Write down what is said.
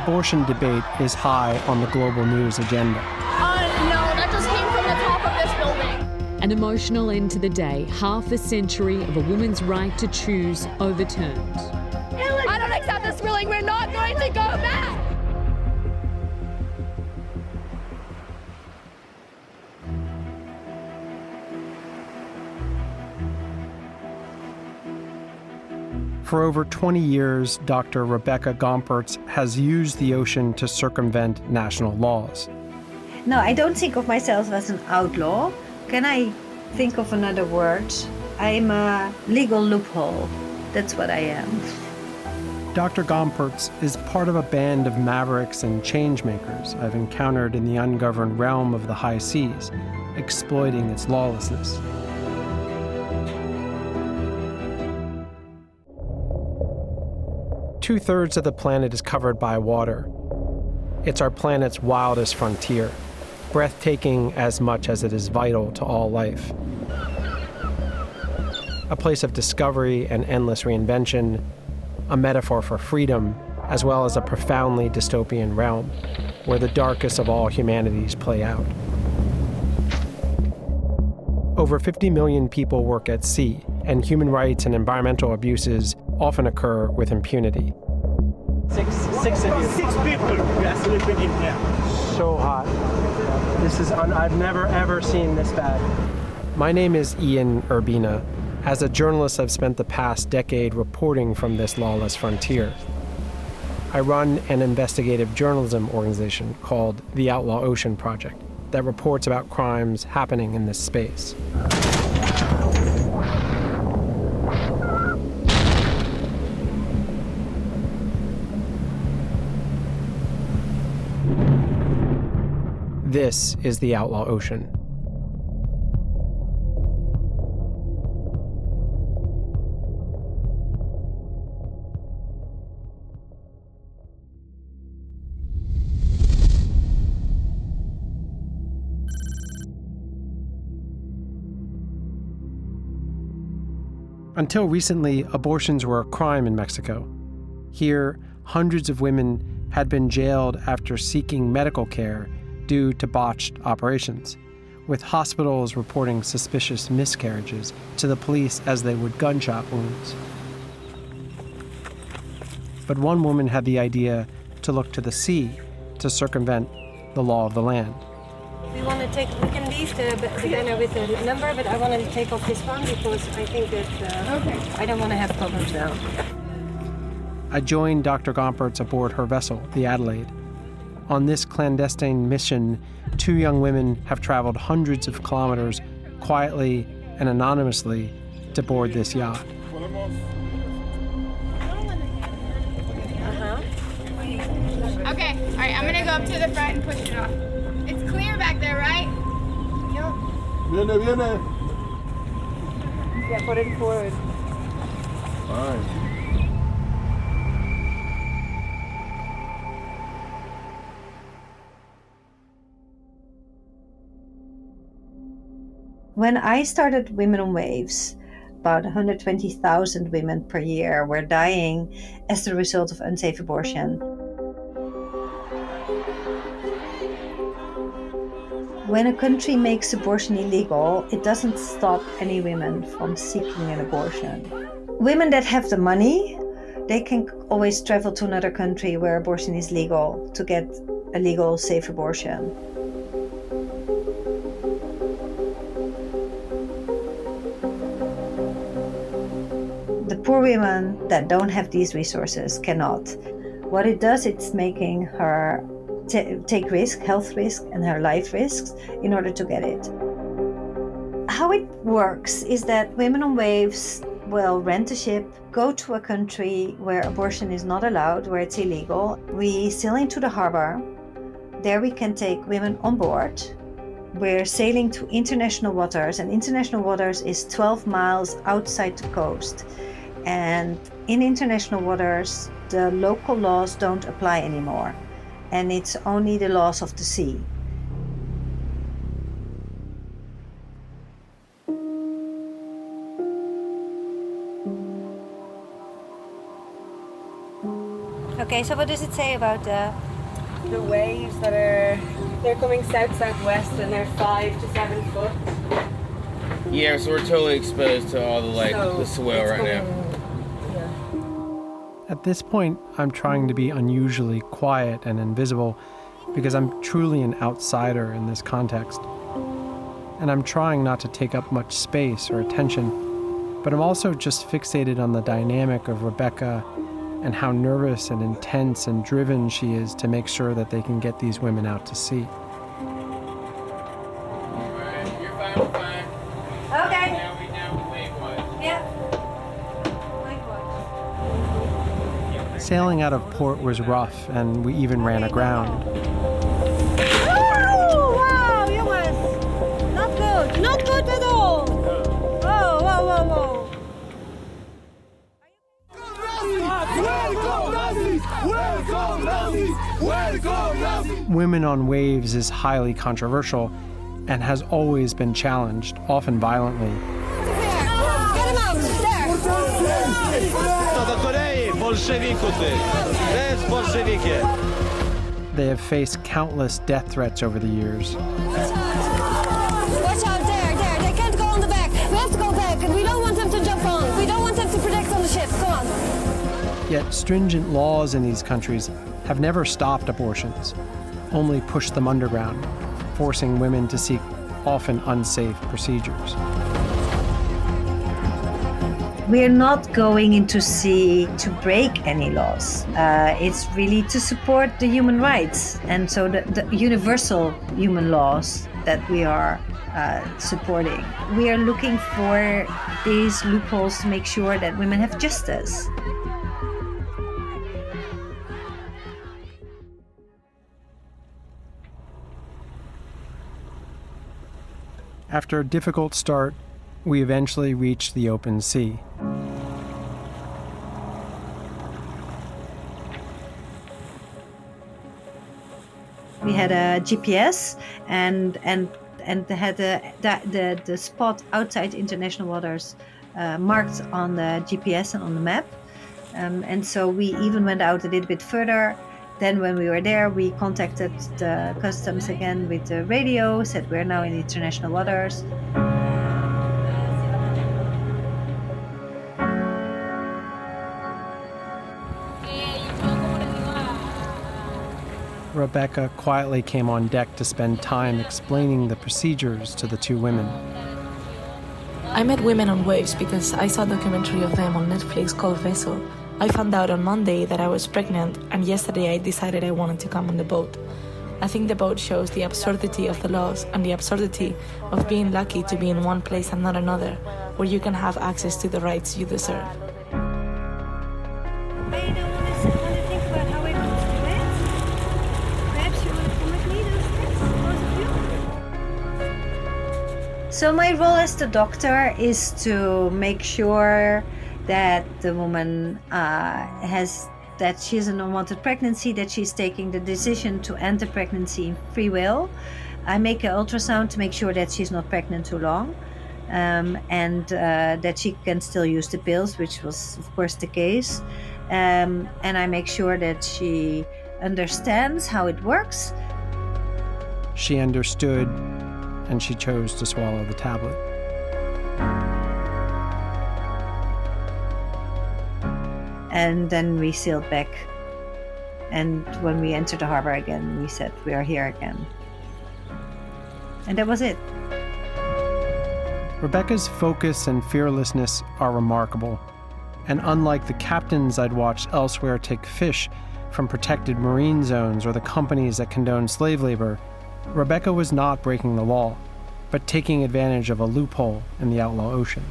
abortion debate is high on the global news agenda. No, that just came from the top of this building. An emotional end to the day, half a century of a woman's right to choose overturned. I don't accept this ruling. We're not going to go back. For over 20 years, Dr. Rebecca Gomperts has used the ocean to circumvent national laws. No, I don't think of myself as an outlaw. Can I think of another word? I'm a legal loophole. That's what I am. Dr. Gomperts is part of a band of mavericks and changemakers I've encountered in the ungoverned realm of the high seas, exploiting its lawlessness. Two-thirds of the planet is covered by water. It's our planet's wildest frontier, breathtaking as much as it is vital to all life. A place of discovery and endless reinvention, a metaphor for freedom, as well as a profoundly dystopian realm where the darkest of all humanities play out. Over 50 million people work at sea, and human rights and environmental abuses often occur with impunity. Six people we are sleeping in here. So hot. I've never ever seen this bad. My name is Ian Urbina. As a journalist, I've spent the past decade reporting from this lawless frontier. I run an investigative journalism organization called the Outlaw Ocean Project that reports about crimes happening in this space. This is the Outlaw Ocean. Until recently, abortions were a crime in Mexico. Here, hundreds of women had been jailed after seeking medical care due to botched operations, with hospitals reporting suspicious miscarriages to the police as they would gunshot wounds. But one woman had the idea to look to the sea to circumvent the law of the land. We can leave the banner with the number, but I want to take off this one because I think that I don't want to have problems now. I joined Dr. Gomperts aboard her vessel, the Adelaide. On this clandestine mission, two young women have traveled hundreds of kilometers quietly and anonymously to board this yacht. Okay, all right, I'm gonna go up to the front and push it off. It's clear back there, right? Viene. Yeah, put it forward. All right. When I started Women on Waves, about 120,000 women per year were dying as the result of unsafe abortion. When a country makes abortion illegal, it doesn't stop any women from seeking an abortion. Women that have the money, they can always travel to another country where abortion is legal to get a legal, safe abortion. The poor women that don't have these resources cannot. What it does, it's making her take risk, health risk, and her life risks in order to get it. How it works is that Women on Waves will rent a ship, go to a country where abortion is not allowed, where it's illegal. We sail into the harbor. There we can take women on board. We're sailing to international waters, and international waters is 12 miles outside the coast. And in international waters, the local laws don't apply anymore, and it's only the laws of the sea. Okay, so what does it say about the waves that they're coming south-southwest and they're 5 to 7 foot? Yeah, so we're totally exposed to all the swell right now. At this point, I'm trying to be unusually quiet and invisible because I'm truly an outsider in this context. And I'm trying not to take up much space or attention, but I'm also just fixated on the dynamic of Rebecca and how nervous and intense and driven she is to make sure that they can get these women out to sea. Alright, you're fine, we're fine. Okay. Now we wave watch. Yeah. Sailing out of port was rough, and we even ran aground. Oh, wow, you was not good. Not good at all. Whoa, whoa, whoa, whoa. Women on waves is highly controversial and has always been challenged, often violently. Get him out. There. They have faced countless death threats over the years. Watch out, there. They can't go on the back. We have to go back, and we don't want them to jump on. We don't want them to protect on the ship. Come on. Yet stringent laws in these countries have never stopped abortions, only pushed them underground, forcing women to seek often unsafe procedures. We're not going into sea to break any laws. It's really to support the human rights, and so the universal human laws that we are supporting. We are looking for these loopholes to make sure that women have justice. After a difficult start, we eventually reached the open sea. We had a GPS and had the spot outside international waters marked on the GPS and on the map. And so we even went out a little bit further. Then when we were there, we contacted the customs again with the radio, said we're now in international waters. Rebecca quietly came on deck to spend time explaining the procedures to the two women. I met women on waves because I saw a documentary of them on Netflix called Vessel. I found out on Monday that I was pregnant, and yesterday I decided I wanted to come on the boat. I think the boat shows the absurdity of the laws and the absurdity of being lucky to be in one place and not another, where you can have access to the rights you deserve. But you don't want to think about how we're going to do it? Perhaps you want to come with me, those things, both of you? So my role as the doctor is to make sure that the woman that she's an unwanted pregnancy, that she's taking the decision to end the pregnancy in free will. I make an ultrasound to make sure that she's not pregnant too long, and that she can still use the pills, which was of course the case. And I make sure that she understands how it works. She understood, and she chose to swallow the tablet. And then we sailed back. And when we entered the harbor again, we said, we are here again. And that was it. Rebecca's focus and fearlessness are remarkable. And unlike the captains I'd watched elsewhere take fish from protected marine zones or the companies that condone slave labor, Rebecca was not breaking the law, but taking advantage of a loophole in the outlaw ocean.